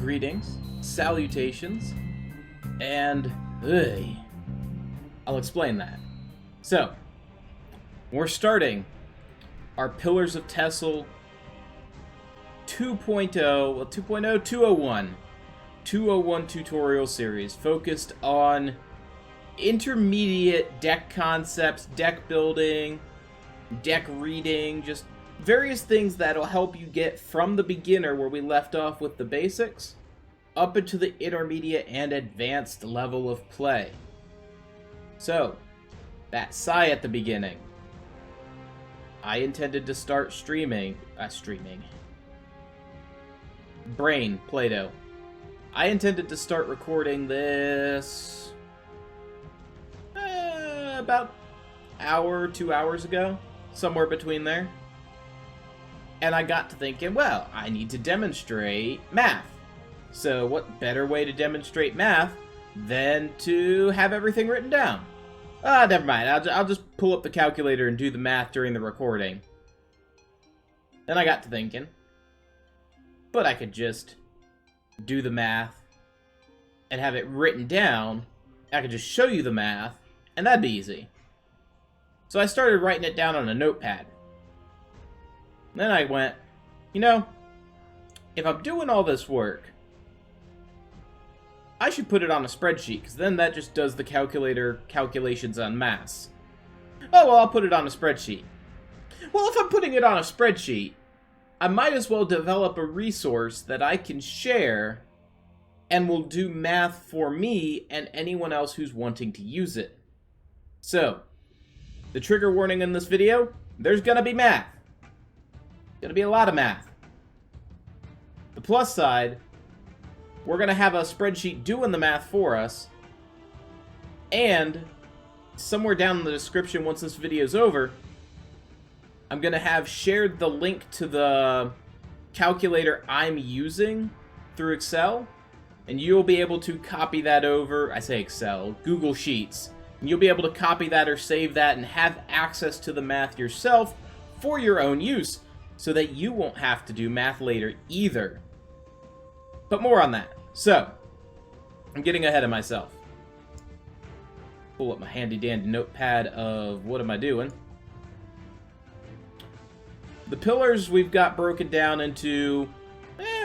Greetings, salutations, and I'll explain that. So, we're starting our Pillars of TESL 2.0, well 2.0, 201 tutorial series focused on intermediate deck concepts, deck building, deck reading, just various things that'll help you get from the beginner where we left off with the basics up into the intermediate and advanced level of play. So, that sigh at the beginning. I intended to start streaming. Brain, Play-Doh. I intended to start recording this about hour, 2 hours ago, somewhere between there. And I got to thinking, well, I need to demonstrate math. So what better way to demonstrate math than to have everything written down? Never mind. I'll just pull up the calculator and do the math during the recording. Then I got to thinking, but I could just do the math and have it written down. I could just show you the math, and that'd be easy. So I started writing it down on a notepad. Then I went, if I'm doing all this work, I should put it on a spreadsheet, because then that just does the calculations en masse. Oh, well, I'll put it on a spreadsheet. Well, if I'm putting it on a spreadsheet, I might as well develop a resource that I can share and will do math for me and anyone else who's wanting to use it. So, the trigger warning in this video, there's gonna be math. Gonna be a lot of math. The plus side, we're gonna have a spreadsheet doing the math for us, and somewhere down in the description once this video's over, I'm gonna have shared the link to the calculator I'm using through Excel, and you'll be able to copy that over, I say Excel, Google Sheets, and you'll be able to copy that or save that and have access to the math yourself for your own use, so that you won't have to do math later either. But more on that. So, I'm getting ahead of myself. Pull up my handy-dandy notepad of what am I doing. The pillars we've got broken down into,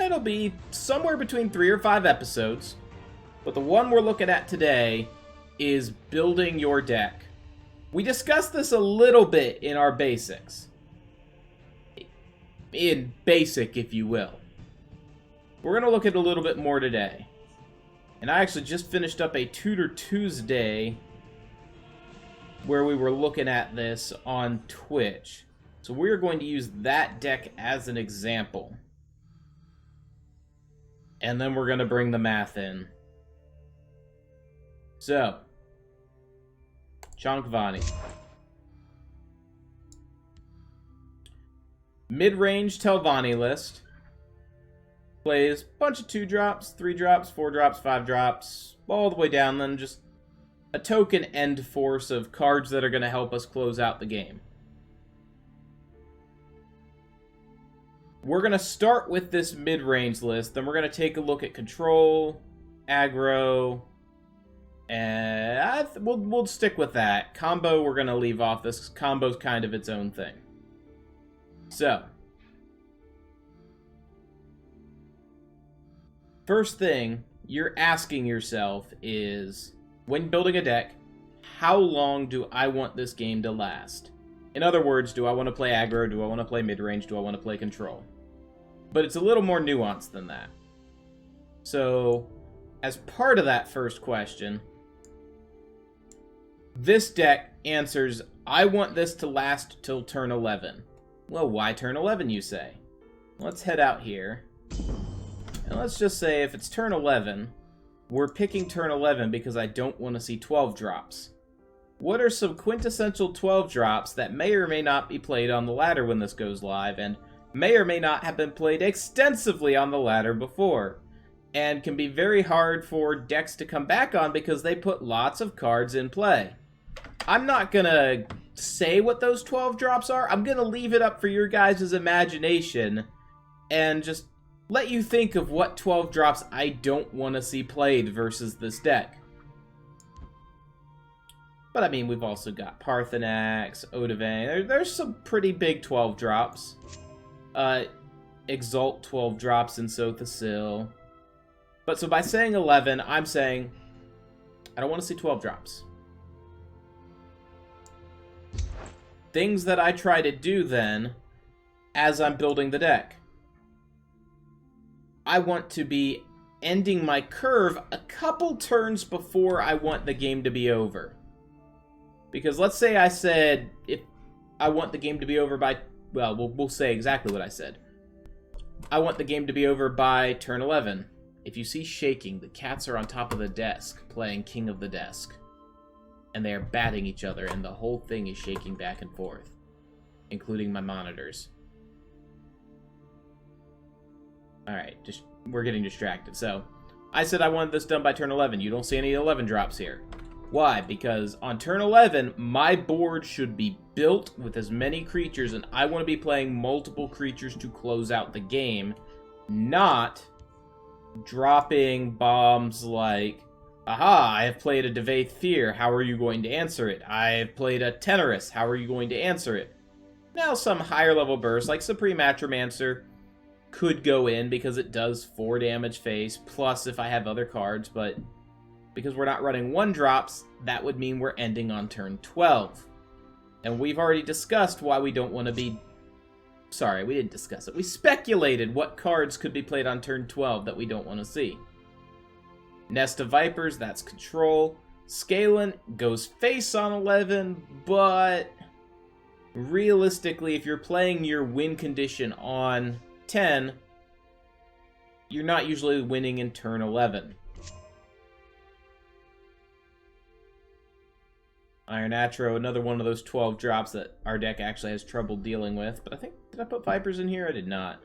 it'll be somewhere between 3 or 5 episodes. But the one we're looking at today is building your deck. We discussed this a little bit in our basics. In basic, if you will. We're going to look at a little bit more today. And I actually just finished up a Tutor Tuesday where we were looking at this on Twitch. So we're going to use that deck as an example. And then we're going to bring the math in. So, Chankvani. Mid-range Telvanni list. Plays a bunch of 2 drops, 3 drops, 4 drops, 5 drops, all the way down, then just a token end force of cards that are going to help us close out the game. We're going to start with this mid-range list, then we're going to take a look at control, aggro, and we'll stick with that. Combo we're going to leave off. This combo's kind of its own thing. So, first thing you're asking yourself is, when building a deck, how long do I want this game to last? In other words, do I want to play aggro? Do I want to play mid-range? Do I want to play control? But it's a little more nuanced than that. So, as part of that first question, this deck answers, I want this to last till turn 11. Well, why turn 11, you say? Let's head out here. And let's just say if it's turn 11, we're picking turn 11 because I don't want to see 12 drops. What are some quintessential 12 drops that may or may not be played on the ladder when this goes live, and may or may not have been played extensively on the ladder before, and can be very hard for decks to come back on because they put lots of cards in play? I'm not gonna say what those 12 drops are. I'm gonna leave it up for your guys' imagination and just let you think of what 12 drops I don't want to see played versus this deck. But I mean, we've also got Parthenax, Odivane. There's some pretty big 12 drops. Exalt 12 drops in TESL. But so by saying 11, I'm saying I don't want to see 12 drops. Things that I try to do then, as I'm building the deck. I want to be ending my curve a couple turns before I want the game to be over. Because let's say I said, if I want the game to be over by, well, we'll say exactly what I said. I want the game to be over by turn 11. If you see shaking, the cats are on top of the desk playing King of the Desk. And they are batting each other, and the whole thing is shaking back and forth. Including my monitors. Alright, we're getting distracted. So, I said I wanted this done by turn 11. You don't see any 11 drops here. Why? Because on turn 11, my board should be built with as many creatures, and I want to be playing multiple creatures to close out the game, not dropping bombs like, aha, I have played a Devaith Fear, how are you going to answer it? I have played a Tenorus, how are you going to answer it? Now some higher level bursts, like Supreme Atromancer, could go in because it does 4 damage face, plus if I have other cards, but because we're not running 1-drops, that would mean we're ending on turn 12. And we've already discussed why we don't want to be... Sorry, we didn't discuss it. We speculated what cards could be played on turn 12 that we don't want to see. Nest of Vipers, that's control. Scalen goes face on 11, but realistically, if you're playing your win condition on 10, you're not usually winning in turn 11. Iron Atro, another one of those 12 drops that our deck actually has trouble dealing with. But I think, did I put Vipers in here? I did not.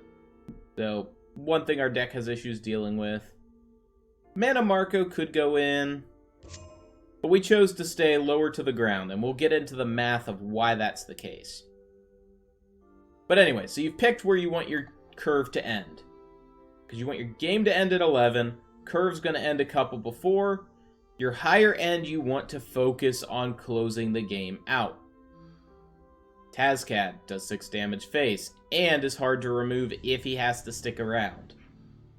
So, one thing our deck has issues dealing with. Mana Marco could go in, but we chose to stay lower to the ground, and we'll get into the math of why that's the case. But anyway, so you've picked where you want your curve to end. Because you want your game to end at 11, curve's going to end a couple before. Your higher end, you want to focus on closing the game out. Tazcat does 6 damage face, and is hard to remove if he has to stick around.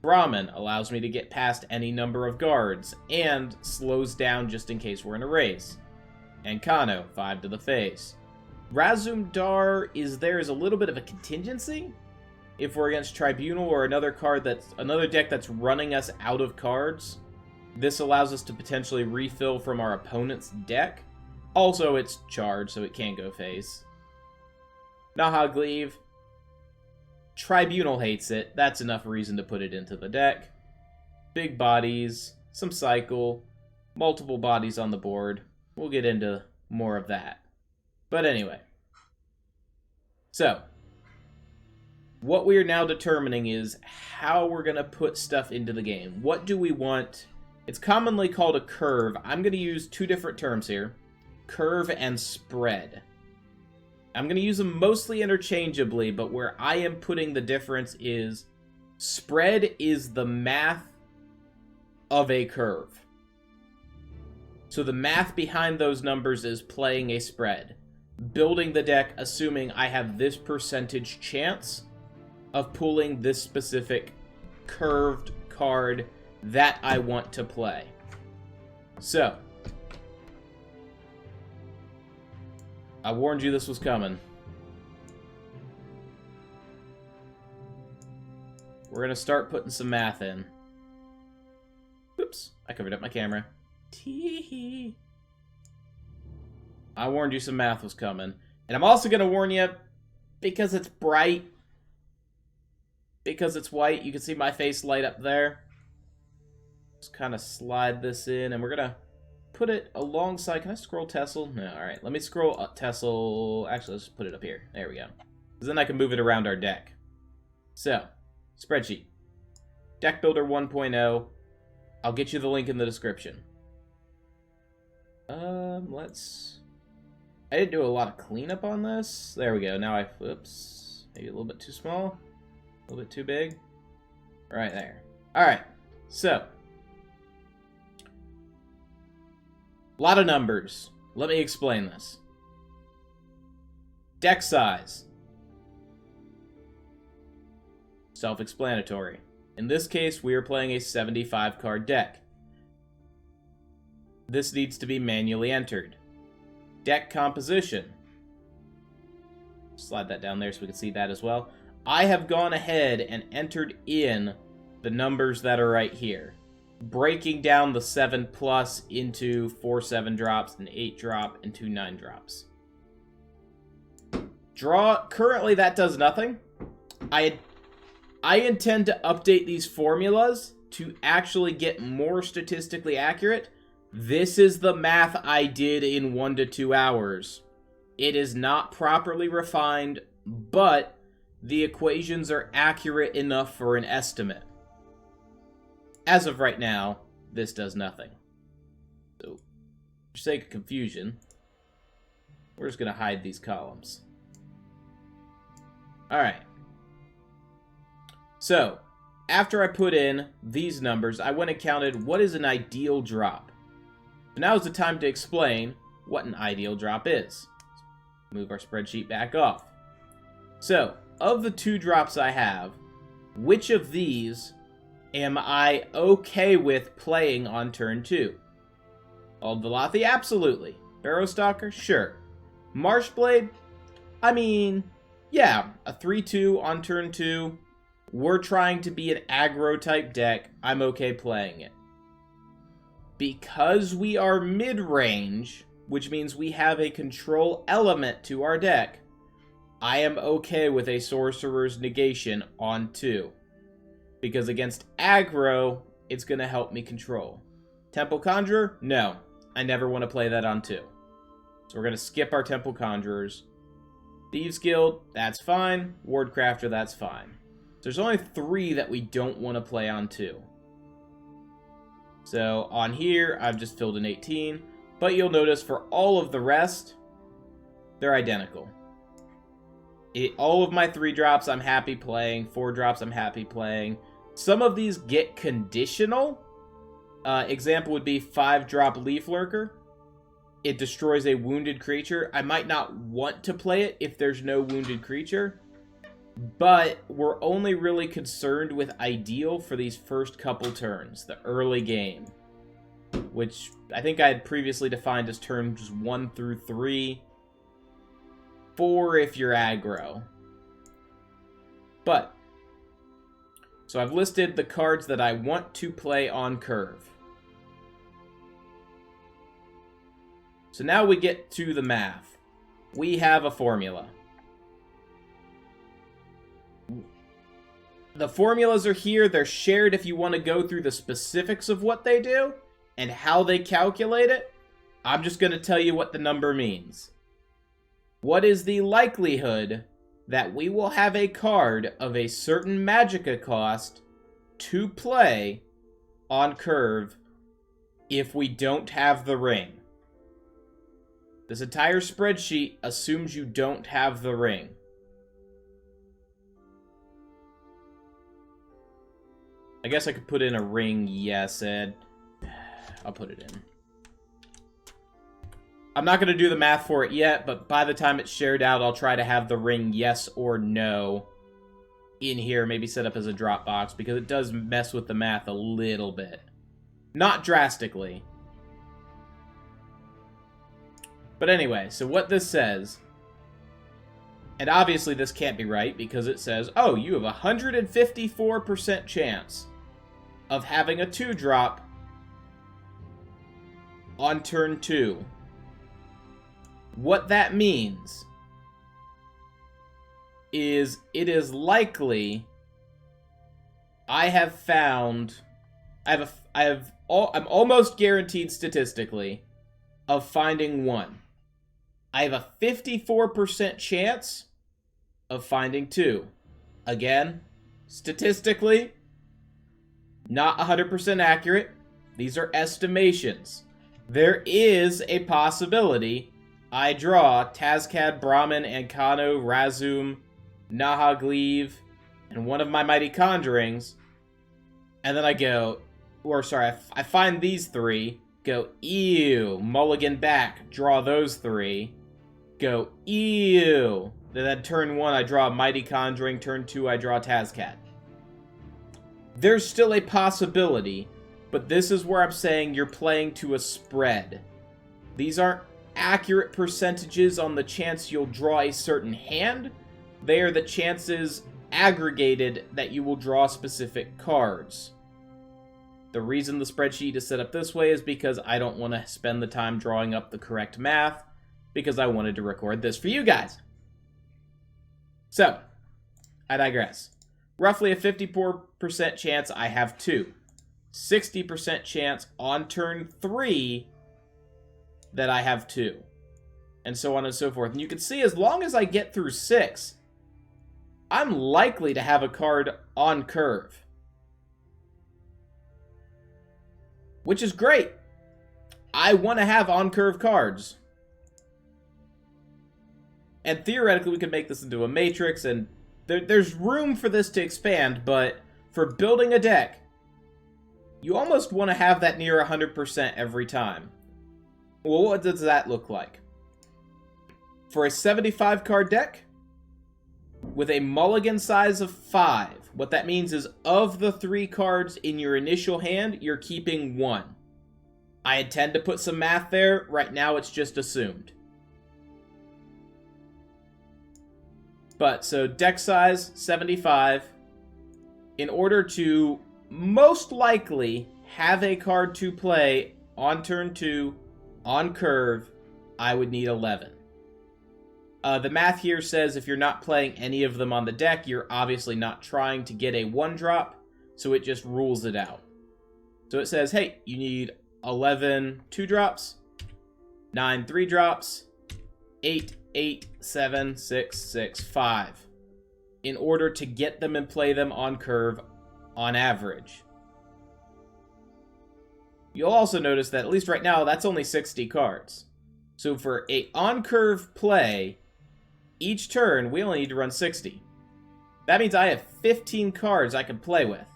Brahmin allows me to get past any number of guards, and slows down just in case we're in a race. And Kano, 5 to the face. Razumdar is there as a little bit of a contingency. If we're against Tribunal or another deck that's running us out of cards. This allows us to potentially refill from our opponent's deck. Also, it's charged, so it can't go face. Nahagleave. Tribunal hates it. That's enough reason to put it into the deck. Big bodies, some cycle, multiple bodies on the board. We'll get into more of that. But anyway. So, what we are now determining is how we're going to put stuff into the game. What do we want? It's commonly called a curve. I'm going to use 2 different terms here. Curve and spread. I'm going to use them mostly interchangeably, but where I am putting the difference is spread is the math of a curve. So the math behind those numbers is playing a spread. Building the deck assuming I have this percentage chance of pulling this specific curved card that I want to play. So, I warned you this was coming. We're gonna start putting some math in. Oops, I covered up my camera. Tee-hee. I warned you some math was coming. And I'm also gonna warn you, because it's bright, because it's white, you can see my face light up there. Just kind of slide this in, and we're going to put it alongside... Can I scroll TESL? No, alright. Let me scroll up TESL. Actually, let's just put it up here. There we go. Because then I can move it around our deck. So, Spreadsheet. Deck Builder 1.0. I'll get you the link in the description. Let's... I didn't do a lot of cleanup on this. There we go. Now oops. Maybe a little bit too small. A little bit too big. Right there. Alright, so. A lot of numbers. Let me explain this. Deck size. Self-explanatory. In this case, we are playing a 75 card deck. This needs to be manually entered. Deck composition. Slide that down there so we can see that as well. I have gone ahead and entered in the numbers that are right here, breaking down the 7+ into 4 7 drops, an 8 drop, and 2 9 drops. Draw, currently that does nothing. I intend to update these formulas to actually get more statistically accurate. This is the math I did in 1 to 2 hours. It is not properly refined, but the equations are accurate enough for an estimate. As of right now, this does nothing. So, for sake of confusion, we're just going to hide these columns. Alright. So, after I put in these numbers, I went and counted what is an ideal drop. So now is the time to explain what an ideal drop is. Move our spreadsheet back off. So, of the 2 drops I have, which of these am I okay with playing on turn 2? Old Velothi? Absolutely. Barrowstalker? Sure. Marshblade? I mean, yeah, a 3-2 on turn 2. We're trying to be an aggro type deck. I'm okay playing it. Because we are mid-range, which means we have a control element to our deck, I am okay with a Sorcerer's Negation on 2. Because against aggro, it's going to help me control. Temple Conjurer? No. I never want to play that on 2. So we're going to skip our Temple Conjurers. Thieves Guild? That's fine. Wardcrafter? That's fine. So there's only 3 that we don't want to play on 2. So on here, I've just filled in 18. But you'll notice for all of the rest, they're identical. All of my 3 drops I'm happy playing. 4 drops I'm happy playing. Some of these get conditional. Example would be 5-drop Leaf Lurker. It destroys a wounded creature. I might not want to play it if there's no wounded creature. But we're only really concerned with ideal for these first couple turns, the early game. Which I think I had previously defined as turns 1 through 3. 4 if you're aggro. But, so I've listed the cards that I want to play on curve. So now we get to the math. We have a formula. The formulas are here. They're shared if you want to go through the specifics of what they do and how they calculate it. I'm just going to tell you what the number means. What is the likelihood that we will have a card of a certain Magicka cost to play on curve if we don't have the ring? This entire spreadsheet assumes you don't have the ring. I guess I could put in a ring, yes, Ed. I'll put it in. I'm not going to do the math for it yet, but by the time it's shared out, I'll try to have the ring yes or no in here, maybe set up as a drop box, because it does mess with the math a little bit. Not drastically. But anyway, so what this says, and obviously this can't be right, because it says, oh, you have a 154% chance of having a 2-drop on turn 2. What that means is it is likely I'm almost guaranteed statistically of finding 1. I have a 54% chance of finding 2. Again, statistically, not 100% accurate. These are estimations. There is a possibility I draw Tazcad, Brahmin, Ankano, Razum, Nahagleave, and one of my Mighty Conjurings And then I go, or sorry, I find these 3, go, ew, mulligan back, draw those 3, go, ew. Then turn 1, I draw Mighty Conjuring, turn 2, I draw Tazcat. There's still a possibility, but this is where I'm saying you're playing to a spread. These aren't accurate percentages on the chance you'll draw a certain hand. They are the chances aggregated that you will draw specific cards. The reason the spreadsheet is set up this way is because I don't want to spend the time drawing up the correct math, because I wanted to record this for you guys. So, I digress. Roughly a 54% chance I have 2. 60% chance on turn 3 that I have 2. And so on and so forth. And you can see as long as I get through 6, I'm likely to have a card on curve. Which is great. I want to have on-curve cards. And theoretically, we could make this into a matrix, and there's room for this to expand, but for building a deck, you almost want to have that near 100% every time. Well, what does that look like? For a 75-card deck, with a mulligan size of 5, what that means is of the 3 cards in your initial hand, you're keeping 1. I intend to put some math there. Right now, it's just assumed. But, so deck size, 75. In order to most likely have a card to play on turn 2, on curve, I would need 11. The math here says if you're not playing any of them on the deck, you're obviously not trying to get a 1-drop, so it just rules it out. So it says, hey, you need 11 2-drops, 9 3-drops, 8 8 7 6 6 5 in order to get them and play them on curve on average. You'll also notice that, at least right now, that's only 60 cards. So for a on-curve play, each turn, we only need to run 60. That means I have 15 cards I can play with.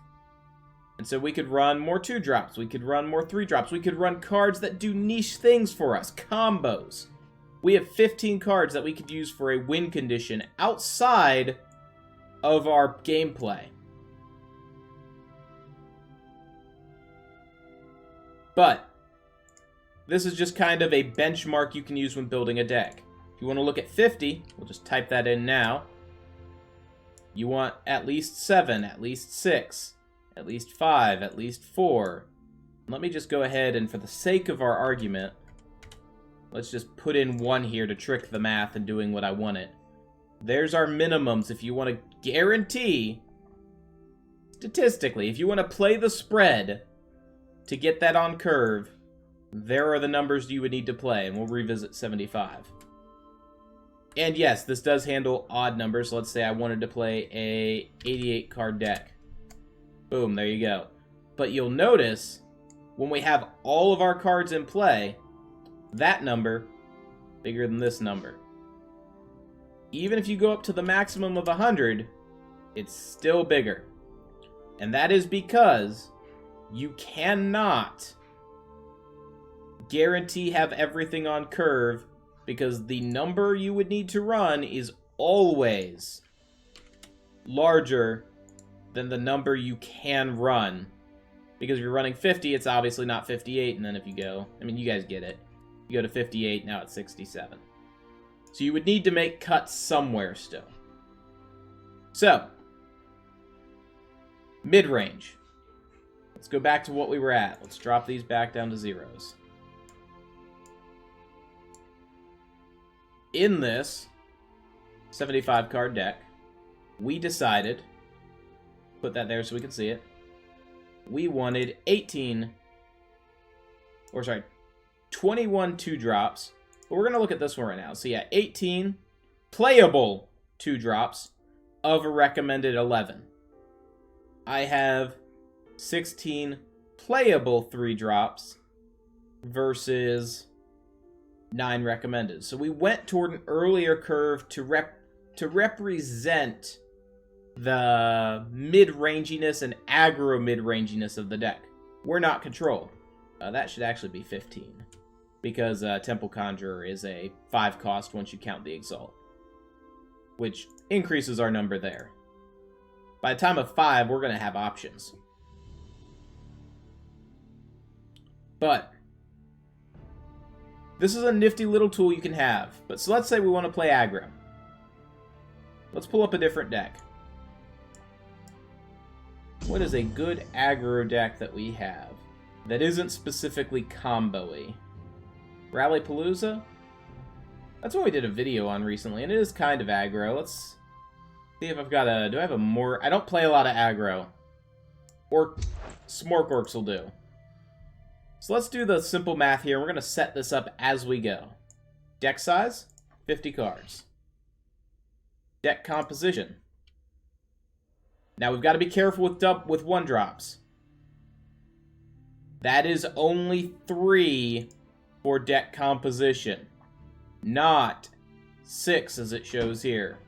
And so we could run more 2-drops, we could run more 3-drops, we could run cards that do niche things for us, combos. We have 15 cards that we could use for a win condition outside of our gameplay. But this is just kind of a benchmark you can use when building a deck. If you want to look at 50, we'll just type that in now. You want at least 7, at least 6, at least 5, at least 4. Let me just go ahead and, for the sake of our argument, let's just put in 1 here to trick the math and doing what I want it. There's our minimums. If you want to guarantee, statistically, if you want to play the spread to get that on curve, there are the numbers you would need to play, and we'll revisit 75. And yes, this does handle odd numbers. So let's say I wanted to play a 88 card deck. Boom, there you go. But you'll notice, when we have all of our cards in play, that number bigger than this number. Even if you go up to the maximum of 100, it's still bigger. And that is because you cannot guarantee have everything on curve, because the number you would need to run is always larger than the number you can run. Because if you're running 50, it's obviously not 58, and then if you go, I mean, you guys get it. You go to 58, now it's 67. So you would need to make cuts somewhere still. So, mid-range. Let's go back to what we were at. Let's drop these back down to zeros. In this 75 card deck, we decided, put that there so we can see it, we wanted 21 2-drops, but we're going to look at this one right now. So yeah, 18 playable 2-drops of a recommended 11. I have 16 playable 3-drops versus 9 recommended. So we went toward an earlier curve to represent the mid-ranginess and aggro mid-ranginess of the deck. We're not control. That should actually be 15. Because Temple Conjurer is a 5 cost once you count the Exalt. Which increases our number there. By the time of 5, we're going to have options. But this is a nifty little tool you can have. But so let's say we want to play aggro. Let's pull up a different deck. What is a good aggro deck that we have that isn't specifically combo-y? Rallypalooza? That's what we did a video on recently, and it is kind of aggro. Let's see if I've got a... Do I have a more... I don't play a lot of aggro. Or Smork Orcs will do. So let's do the simple math here. We're going to set this up as we go. Deck size, 50 cards. Deck composition. Now we've got to be careful with 1-drops. That is only 3 for deck composition. Not 6 as it shows here.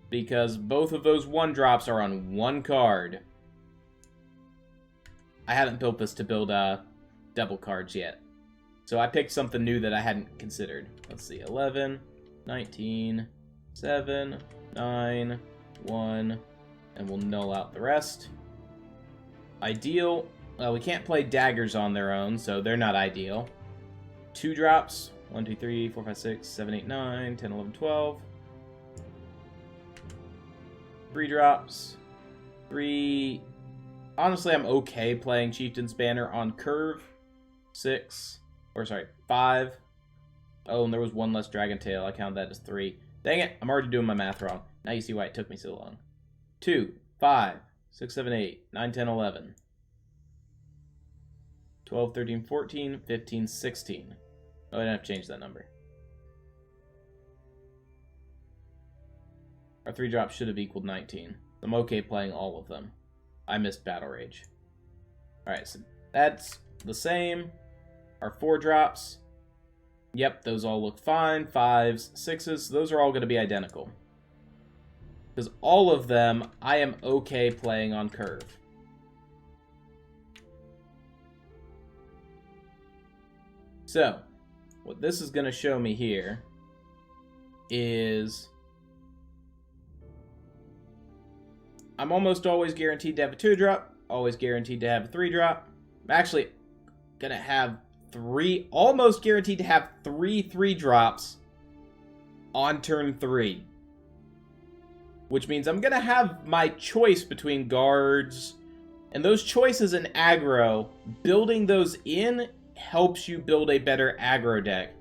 Because both of those 1-drops are on 1 card. I haven't built this to build double cards yet. So I picked something new that I hadn't considered. Let's see, 11, 19, 7, 9, 1, and we'll null out the rest. Ideal. Well, we can't play daggers on their own, so they're not ideal. 2-drops. 1, 2, 3, 4, 5, 6, 7, 8, 9, 10, 11, 12. 3-drops. 3... Honestly, I'm okay playing Chieftain's Banner on curve. 6. Or, sorry, 5. Oh, and there was 1 less Dragon Tail. I count that as 3. Dang it, I'm already doing my math wrong. Now you see why it took me so long. 2, 5, 6, 7, 8, 9, 10, 11. 12, 13, 14, 15, 16. Oh, I didn't have to change that number. Our 3-drops should have equaled 19. I'm okay playing all of them. I missed Battle Rage. Alright, so that's the same. Our 4-drops. Yep, those all look fine. 5s, 6s, those are all going to be identical. Because all of them, I am okay playing on curve. So, what this is going to show me here is I'm almost always guaranteed to have a 2-drop, always guaranteed to have a 3-drop. I'm actually going to have almost guaranteed to have 3 3-drops on turn 3. Which means I'm going to have my choice between guards, and those choices in aggro, building those in helps you build a better aggro deck,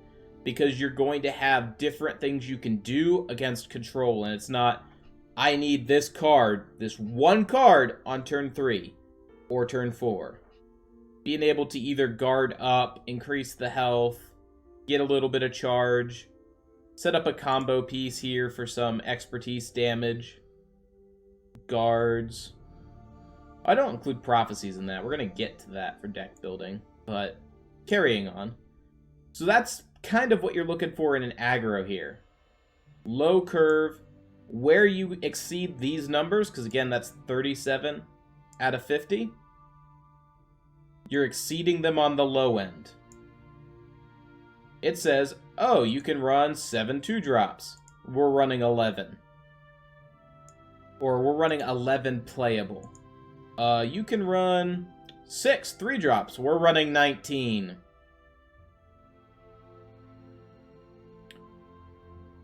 because you're going to have different things you can do against control, and it's not, I need this card, this 1 card on turn 3 or turn 4. Being able to either guard up, increase the health, get a little bit of charge, set up a combo piece here for some expertise damage, guards. I don't include prophecies in that. We're going to get to that for deck building, but carrying on. So that's kind of what you're looking for in an aggro here. Low curve, where you exceed these numbers, because again, that's 37 out of 50. You're exceeding them on the low end. It says, oh, you can run 7 2-drops. We're running 11. Or we're running 11 playable. You can run 6 3-drops. We're running 19.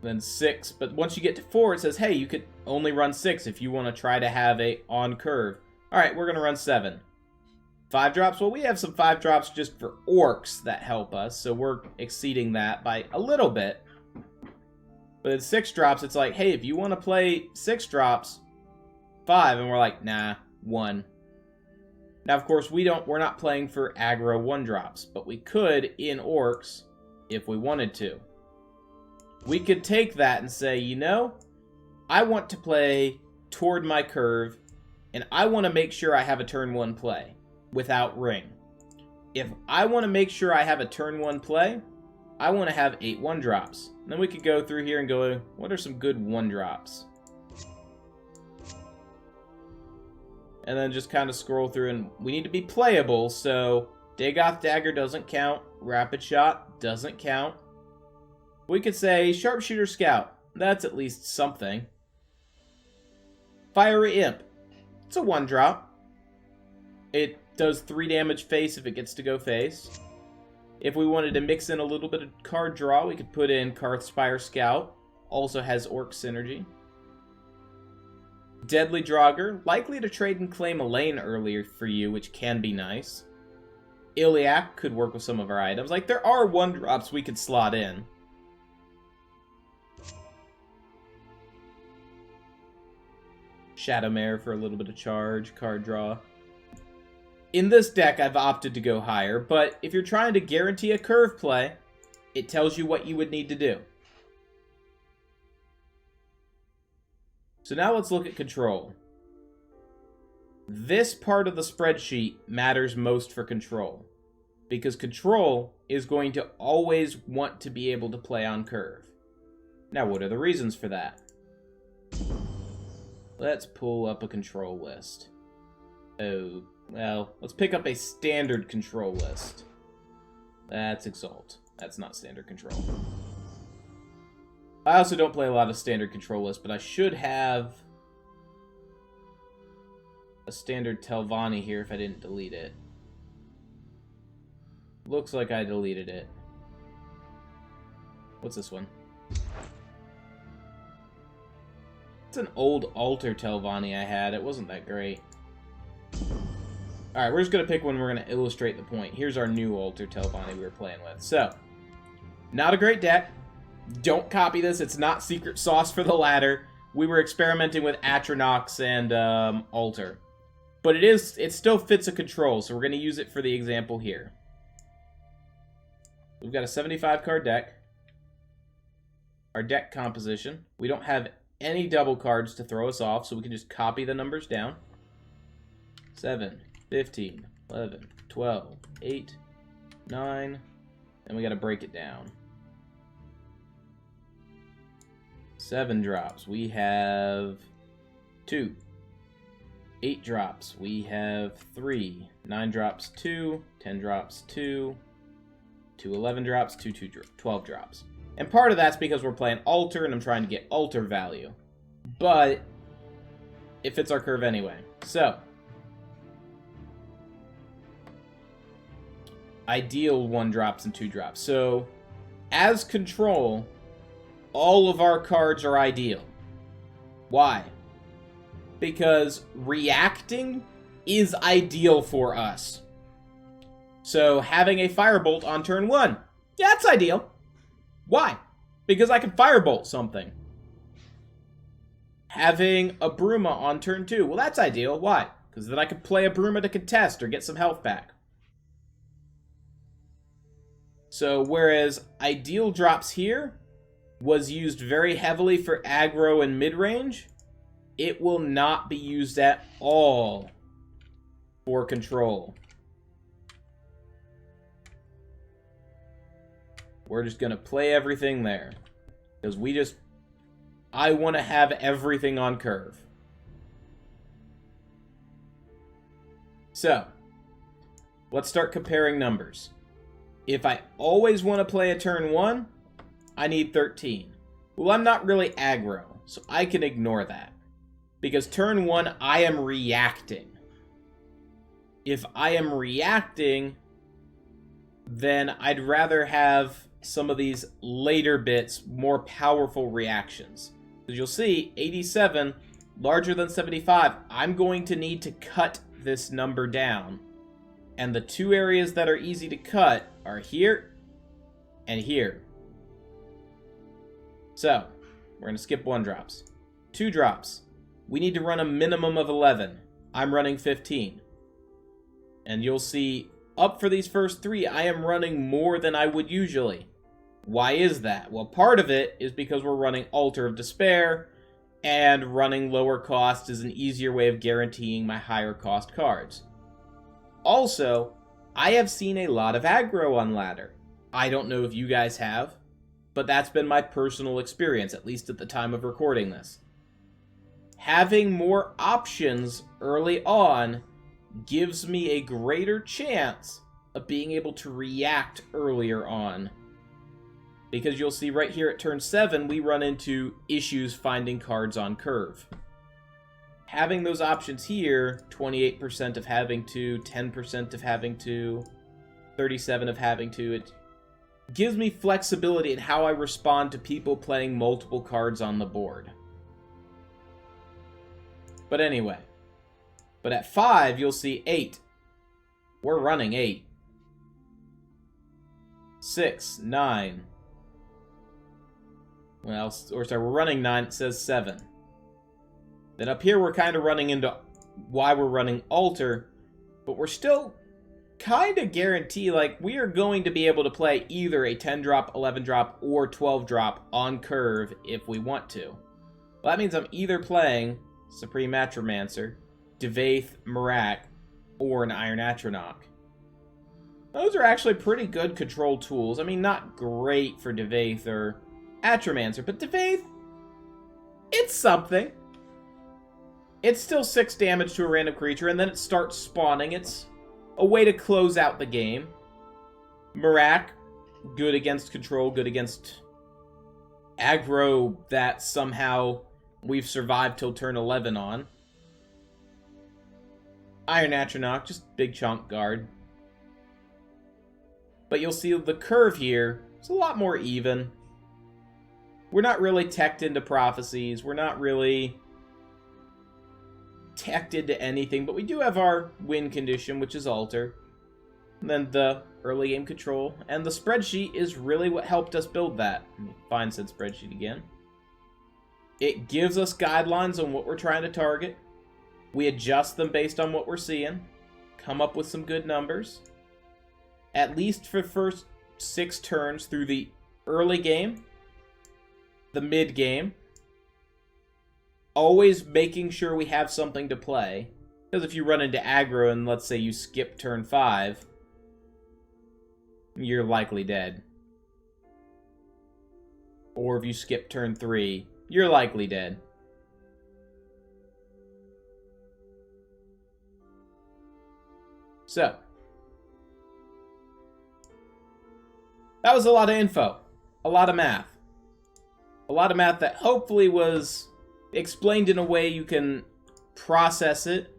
Then 6, but once you get to 4, it says, hey, you could only run 6 if you want to try to have a on curve. Alright, we're going to run 7. 5-drops? Well, we have some 5-drops just for orcs that help us, so we're exceeding that by a little bit. But at 6-drops, it's like, hey, if you want to play 6-drops, 5, and we're like, nah, 1. Now, of course, we're not playing for aggro 1-drops, but we could in orcs if we wanted to. We could take that and say, you know, I want to play toward my curve, and I want to make sure I have a turn 1 play without ring. If I want to make sure I have a turn 1 play, I want to have 8 1-drops. Then we could go through here and go, what are some good 1-drops? And then just kind of scroll through, and we need to be playable, so Dagoth Dagger doesn't count, Rapid Shot doesn't count. We could say Sharpshooter Scout, that's at least something. Fiery Imp, it's a 1-drop. It does 3 damage face if it gets to go face. If we wanted to mix in a little bit of card draw, we could put in Karthspire Scout, also has Orc Synergy. Deadly Draugr, likely to trade and claim a lane earlier for you, which can be nice. Iliac could work with some of our items. Like, there are 1-drops we could slot in. Shadowmare for a little bit of charge, card draw. In this deck, I've opted to go higher, but if you're trying to guarantee a curve play, it tells you what you would need to do. So now let's look at control. This part of the spreadsheet matters most for control, because control is going to always want to be able to play on curve. Now, what are the reasons for that? Let's pull up a control list. Oh, well, let's pick up a standard control list. That's Exalt. That's not standard control. I also don't play a lot of standard control lists, but I should have a standard Telvanni here if I didn't delete it. Looks like I deleted it. What's this one? It's an old Altar Telvanni I had. It wasn't that great. Alright, we're just going to pick one. We're going to illustrate the point. Here's our new Altar Telvanni we were playing with. So, not a great deck. Don't copy this. It's not secret sauce for the ladder. We were experimenting with Atronox and Altar. But it still fits a control, so we're going to use it for the example here. We've got a 75-card deck. Our deck composition. We don't have any double cards to throw us off, so we can just copy the numbers down. 7, 15, 11, 12, 8, 9, and we got to break it down. 7 drops, we have 2. 8 drops, we have 3. 9 drops, 2. 10 drops, 2. 11 drops, 12 drops. And part of that's because we're playing Altar and I'm trying to get Altar value. But it fits our curve anyway. So, ideal 1 drops and 2 drops. So, as control, all of our cards are ideal. Why? Because reacting is ideal for us. So having a Firebolt on turn 1, yeah, that's ideal. Why? Because I can Firebolt something. Having a Bruma on turn 2, well, that's ideal. Why? Because then I can play a Bruma to contest or get some health back. So whereas ideal drops here was used very heavily for aggro and mid-range, it will not be used at all for control. We're just going to play everything there. Because I want to have everything on curve. So, let's start comparing numbers. If I always want to play a turn 1, I need 13. Well, I'm not really aggro, so I can ignore that. Because turn 1, I am reacting. If I am reacting, then I'd rather have some of these later bits, more powerful reactions. As you'll see, 87, larger than 75, I'm going to need to cut this number down. And the 2 areas that are easy to cut are here and here. So, we're going to skip 1 drops. 2 drops. We need to run a minimum of 11. I'm running 15. And you'll see, up for these first 3, I am running more than I would usually. Why is that? Well, part of it is because we're running Altar of Despair, and running lower cost is an easier way of guaranteeing my higher cost cards. Also, I have seen a lot of aggro on ladder. I don't know if you guys have, but that's been my personal experience, at least at the time of recording this. having more options early on gives me a greater chance of being able to react earlier on. Because you'll see right here at turn 7, we run into issues finding cards on curve. Having those options here, 28% of having to, 10% of having to, 37% of having to, it gives me flexibility in how I respond to people playing multiple cards on the board. But anyway, but at 5, you'll see 8. We're running 8. 6, 9. Well, or sorry, we're running 9, it says 7. Then up here we're kind of running into why we're running Alter, but we're still kind of guarantee, like, we are going to be able to play either a 10-drop, 11-drop, or 12-drop on curve if we want to. Well, that means I'm either playing Supreme Atromancer, Devaith, Marak, or an Iron Atronach. Those are actually pretty good control tools. I mean, not great for Devaith or Atromancer, but Devaith, it's something. It's still 6 damage to a random creature, and then it starts spawning. It's a way to close out the game. Marak, good against control, good against aggro that somehow we've survived till turn 11 on. Iron Atronach, just big chunk guard. But you'll see the curve here, it's a lot more even. We're not really teched into prophecies, we're not really teched into anything, but we do have our win condition, which is Alter. And then the early game control, and the spreadsheet is really what helped us build that. Let me find said spreadsheet again. It gives us guidelines on what we're trying to target. We adjust them based on what we're seeing, come up with some good numbers. At least for the first 6 turns through the early game, the mid game, always making sure we have something to play. Because if you run into aggro and let's say you skip turn 5, you're likely dead. Or if you skip turn 3, you're likely dead. So, that was a lot of info. A lot of math. A lot of math that hopefully was explained in a way you can process it.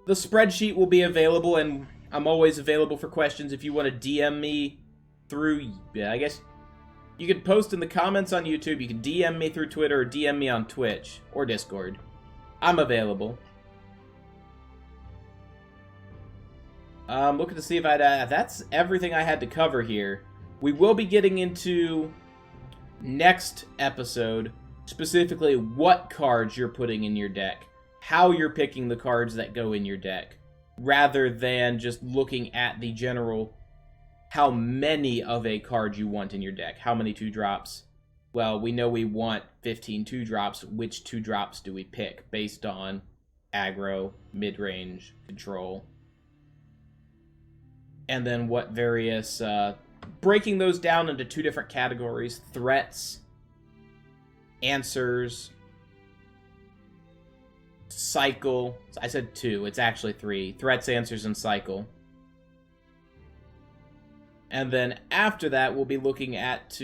The spreadsheet will be available, and I'm always available for questions if you want to DM me through, I guess, you can post in the comments on YouTube, you can DM me through Twitter, or DM me on Twitch, or Discord. I'm available. Looking to see if that's everything I had to cover here. We will be getting into next episode, specifically what cards you're putting in your deck, how you're picking the cards that go in your deck, rather than just looking at the general how many of a card you want in your deck. How many 2-drops? Well, we know we want 15 2-drops. Which 2-drops do we pick based on aggro, mid-range, control? And then what various, breaking those down into 2 different categories: threats, answers, cycle. I said 2, it's actually 3. Threats, answers, and cycle. And then after that, we'll be looking at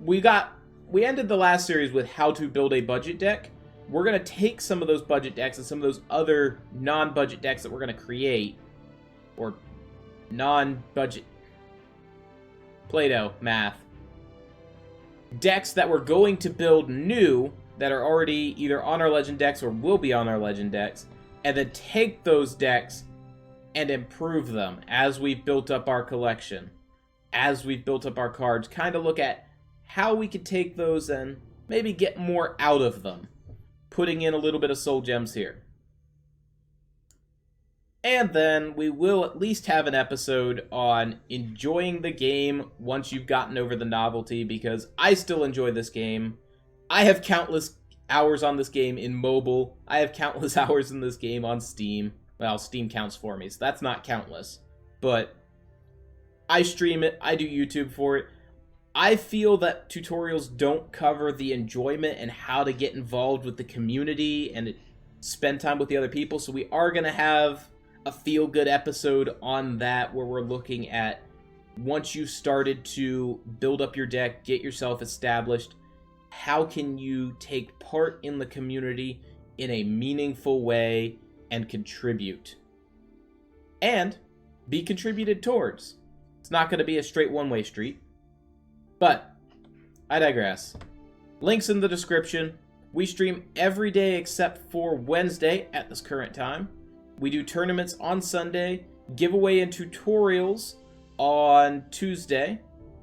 we ended the last series with how to build a budget deck. We're going to take some of those budget decks and some of those other non-budget decks that we're going to create, or non-budget Play-Doh math, decks that we're going to build new that are already either on our Legend decks or will be on our Legend decks, and then take those decks and improve them as we've built up our collection, as we've built up our cards. Kind of look at how we could take those and maybe get more out of them, putting in a little bit of soul gems here. And then we will at least have an episode on enjoying the game once you've gotten over the novelty, because I still enjoy this game. I have countless hours on this game in mobile. I have countless hours in this game on Steam. Well, Steam counts for me, so that's not countless. But I stream it, I do YouTube for it. I feel that tutorials don't cover the enjoyment and how to get involved with the community and spend time with the other people, so we are going to have a feel-good episode on that where we're looking at once you've started to build up your deck, get yourself established, how can you take part in the community in a meaningful way and contribute? And be contributed towards. It's not going to be a straight one-way street. But I digress. Links in the description. We stream every day except for Wednesday at this current time. We do tournaments on Sunday, giveaway and tutorials on Tuesday,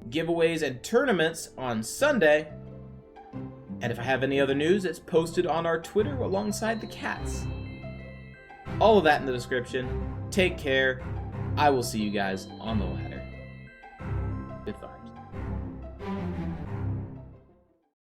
giveaways and tournaments on Sunday. And if I have any other news, it's posted on our Twitter alongside the cats. All of that in the description. Take care. I will see you guys on the ladder.